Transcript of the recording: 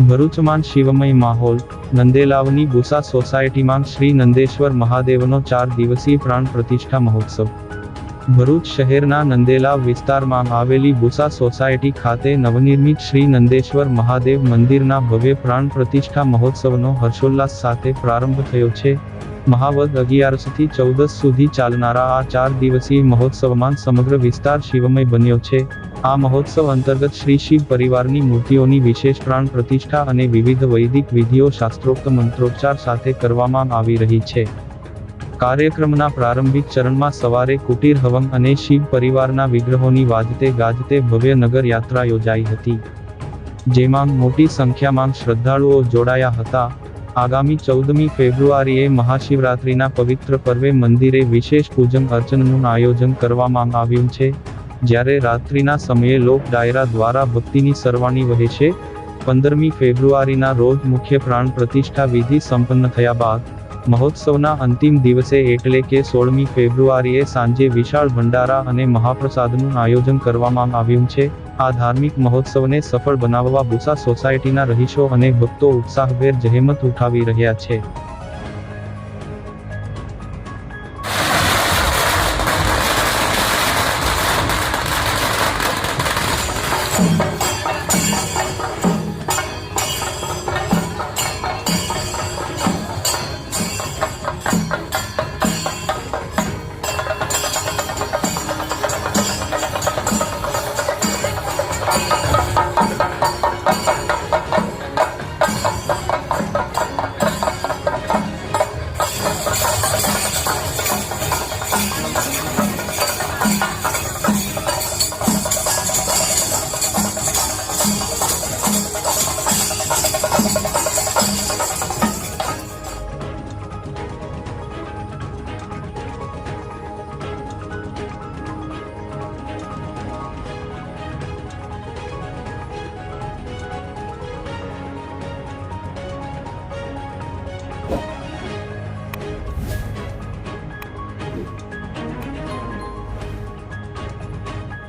ભરૂચમાં શિવમય માહોલ, નંદેલાવની બુસા સોસાયટીમાં શ્રી નંદેશ્વર મહાદેવનો 4 દિવસીય પ્રાણ પ્રતિષ્ઠા મહોત્સવ. ભરૂચ શહેરના નંદેલાવ વિસ્તારમાં આવેલી બુસા સોસાયટી ખાતે નવનિર્મિત શ્રી નંદેશ્વર મહાદેવ મંદિરના ભવ્ય પ્રાણ પ્રતિષ્ઠા મહોત્સવનો હર્ષોલ્લાસ સાથે પ્રારંભ થયો છે. મહાવદ 11થી 14 સુધી ચાલનારા આ 4 દિવસીય મહોત્સવમાં સમગ્ર વિસ્તાર શિવમય બન્યો છે. આ મહોત્સવ અંતર્ગત શ્રી શિવ પરિવારની મૂર્તિઓની વિશેષ પ્રાણ પ્રતિષ્ઠા અને વિવિધ વૈદિક વિધિઓ શાસ્ત્રોક્ત મંત્રોચ્ચાર સાથે કરવામાં આવી રહી છે. કાર્યક્રમના પ્રારંભિક ચરણમાં સવારે કુટીર હવન અને શિવ પરિવારના વિગ્રહોની વાજતે ગાજતે ભવ્ય નગર યાત્રા યોજાઈ હતી, જેમાં મોટી સંખ્યામાં શ્રદ્ધાળુઓ જોડાયા હતા. આગામી 14મી ફેબ્રુઆરીએ મહાશિવરાત્રિના પવિત્ર પર્વે મંદિરે વિશેષ પૂજન અર્ચનનું આયોજન કરવામાં આવ્યું છે, જ્યારે રાત્રિના સમયે લોક ડાયરા દ્વારા ભક્તિની સરવાણી વહેશે. 15મી ફેબ્રુઆરીના રોજ મુખ્ય પ્રાણ પ્રતિષ્ઠા વિધિ સંપન્ન થયા બાદ મહોત્સવના અંતિમ દિવસે એટલે કે 16મી ફેબ્રુઆરીએ સાંજે વિશાળ ભંડારા અને મહાપ્રસાદનું આયોજન કરવામાં આવ્યું છે. આ ધાર્મિક મહોત્સવને સફળ બનાવવા બુસા સોસાયટીના રહીશો અને ભક્તો ઉત્સાહભેર જહેમત ઉઠાવી રહ્યા છે.